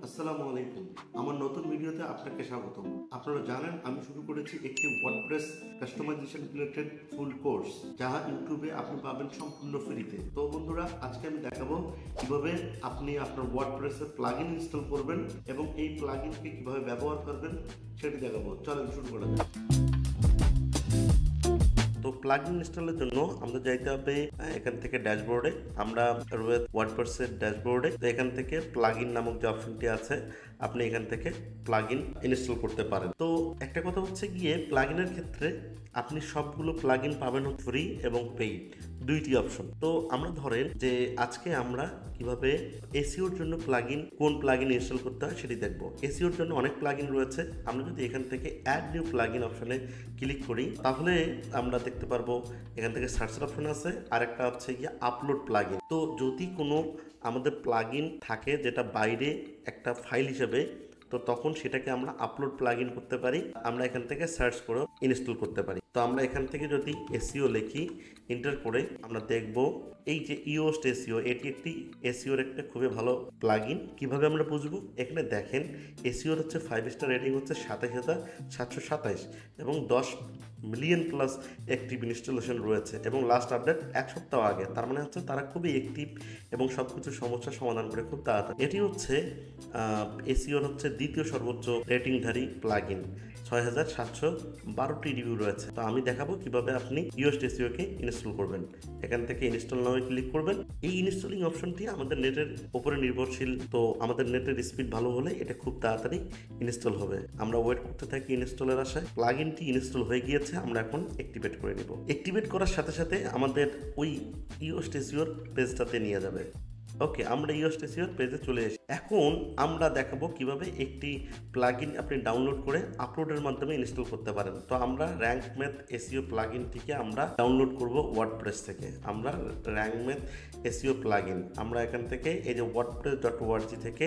আসসালামু আলাইকুম। আমার নতুন ভিডিওতে আপনাকে স্বাগতম। আপনারা জানেন আমি শুরু করেছি একটি WordPress customisation related full course, যা ইউটিউবে আপনি পাবেন সম্পূর্ণ ফ্রিতে। তো বন্ধুরা, আজকে আমি দেখাবো কিভাবে আপনি আপনার ওয়ার্ডপ্রেসের প্লাগইন ইনস্টল করবেন এবং এই প্লাগইনকে কিভাবে ব্যবহার করবেন সেটি দেখাবো। চলেন শুরু করা যাক। তো প্লাগইন ইনস্টলের জন্য আমাদের যাইতে হবে এখান থেকে ড্যাশবোর্ডে। আমরা রয়েছে ওয়ার্ডপ্রেসের ড্যাশবোর্ডে। তো এখান থেকে প্লাগইন নামক যে অপশনটি আছে, আপনি এখান থেকে প্লাগইন ইনস্টল করতে পারেন। তো একটা কথা হচ্ছে গিয়ে, প্লাগইনের ক্ষেত্রে আপনি সবগুলো প্লাগইন পাবেন ফ্রি এবং পেইড, দুইটি অপশন। তো আমরা ধরেন যে আজকে আমরা কিভাবে এসইওর জন্য কোন প্লাগইন ইনস্টল করতে হয় সেটি দেখব। এসইওর জন্য অনেক প্লাগইন রয়েছে। আমরা যদি এখান থেকে অ্যাড নিউ প্লাগইন অপশনে ক্লিক করি, তাহলে আমরা দেখতে পারবো এখান থেকে সার্চের অপশন আছে, আর একটা হচ্ছে গিয়ে আপলোড প্লাগইন। তো যদি কোনো আমাদের প্লাগইন থাকে যেটা বাইরে একটা ফাইল হিসেবে, তো তখন সেটাকে আমরা আপলোড প্লাগইন করতে পারি। আমরা এখান থেকে সার্চ করে ইনস্টল করতে পারি। তো আমরা এখান থেকে যদি এসইও লিখি, এন্টার করে আমরা দেখব এই যে ইওস্ট এসইও, এটি একটি এসইওর একটা খুবই ভালো প্লাগইন। কিভাবে আমরা বুঝবো? এখানে দেখেন এসইওর হচ্ছে 5 স্টার রেটিং হচ্ছে 27,727 এবং 10 মিলিয়ন প্লাস অ্যাক্টিভ ইনস্টলেশন রয়েছে এবং লাস্ট আপডেট 1 সপ্তাহ আগে। তার মানে হচ্ছে তারা খুবই অ্যাক্টিভ এবং সব কিছু সমস্যার সমাধান করে খুব তাড়াতাড়ি। এটি হচ্ছে এসইওর হচ্ছে দ্বিতীয় সর্বোচ্চ রেটিংধারী প্লাগইন। 6,712টি রিভিউ রয়েছে। তো আমি দেখাবো কিভাবে আপনি ইওস্ট এসইওকে ইনস্টল করবেন। এখান থেকে ইনস্টল নাও ক্লিক করবেন। এই ইনস্টলিং অপশনটি আমাদের নেটের উপরে নির্ভরশীল। তো আমাদের নেটের স্পিড ভালো হলে এটা খুব তাড়াতাড়ি ইনস্টল হবে। আমরা ওয়েট করতে থাকি ইনস্টলের আশায়। প্লাগইনটি ইনস্টল হয়ে গিয়েছে, আমরা এখন অ্যাক্টিভেট করে নিব। অ্যাক্টিভেট করার সাথে সাথে আমাদের ওই ইওস্ট এসইওর পেজটাতে নিয়ে যাবে। ওকে, আমরা ইওস্ট এসইওর পেজে চলে এসেছি। এখন আমরা দেখাবো কিভাবে একটি প্লাগইন আপনি ডাউনলোড করে আপলোডের মাধ্যমে ইনস্টল করতে পারেন। তো আমরা র্যাঙ্ক ম্যাথ এসইও প্লাগইনটিকে আমরা ডাউনলোড করব ওয়ার্ডপ্রেস থেকে। আমরা র্যাঙ্ক ম্যাথ এসইও প্লাগইন, আমরা এখান থেকে এই যে wordpress.org থেকে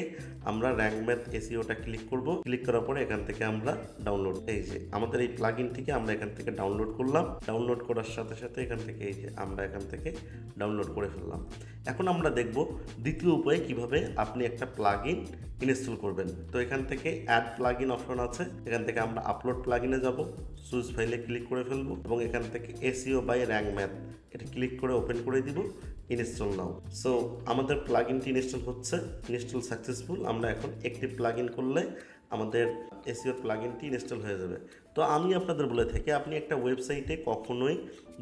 আমরা র্যাঙ্ক ম্যাথ এসইওটা ক্লিক করব। ক্লিক করার পরে এখান থেকে আমরা ডাউনলোড, এই যে আমাদের এই প্লাগইনটিকে আমরা এখান থেকে ডাউনলোড করলাম। ডাউনলোড করার সাথে সাথে এখান থেকে এই যে আমরা এখান থেকে ডাউনলোড করে ফেললাম। এখন আমরা দেখব দ্বিতীয় উপায়ে কিভাবে আপনি একটা প্লাগইন ইনস্টল করবেন। তো এখান থেকে অ্যাড প্লাগইন অপশন আছে, এখান থেকে আমরা আপলোড প্লাগইনে যাব, চুজ ফাইলে ক্লিক করে ফেলবো এবং এখান থেকে এসইও বাই র্যাঙ্ক ম্যাথ এটা ক্লিক করে ওপেন করে দিব। ইনস্টল নাও। সো আমাদের প্লাগইনটি ইনস্টল হচ্ছে, ইনস্টল সাকসেসফুল। আমরা এখন একটি প্লাগইন করলে আমাদের এসইও প্লাগইনটি ইনস্টল হয়ে যাবে। তো আমি আপনাদের বলে থাকি, আপনি একটা ওয়েবসাইটে কখনোই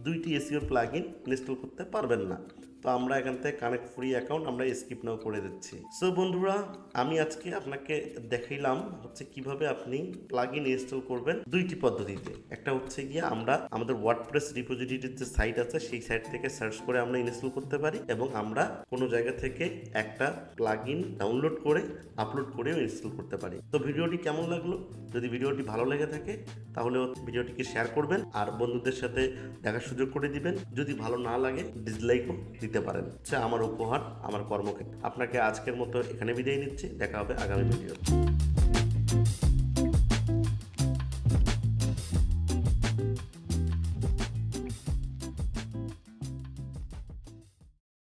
দুইটি এসইও প্লাগইন ইনস্টল করতে পারবেন না। তো আমরা এখান থেকে কানেক্ট ফ্রি অ্যাকাউন্ট আমরা স্কিপ নাও করে দিচ্ছি। সো বন্ধুরা, আমি আজকে আপনাকে দেখাইলাম হচ্ছে কিভাবে আপনি প্লাগইন ইনস্টল করবেন দুইটি পদ্ধতিতে। একটা হচ্ছে গিয়ে আমরা আমাদের ওয়ার্ডপ্রেস রিপোজিটরির যে সাইট আছে সেই সাইট থেকে সার্চ করে আমরা ইনস্টল করতে পারি, এবং আমরা কোনো জায়গা থেকে একটা প্লাগইন ডাউনলোড করে আপলোড করেও ইনস্টল করতে পারি। তো ভিডিওটি কেমন লাগলো? যদি ভিডিওটি ভালো লেগে থাকে তাহলে ভিডিওটিকে শেয়ার করবেন আর বন্ধুদের সাথে দেখার সুযোগ করে দিবেন। যদি ভালো না লাগে ডিসলাইকও দিতে পারেন। আমার উপহার আমার কর্মকে। আপনাকে আজকের মতো এখানে বিদায় নিচ্ছি। দেখা হবে আগামী ভিডিও।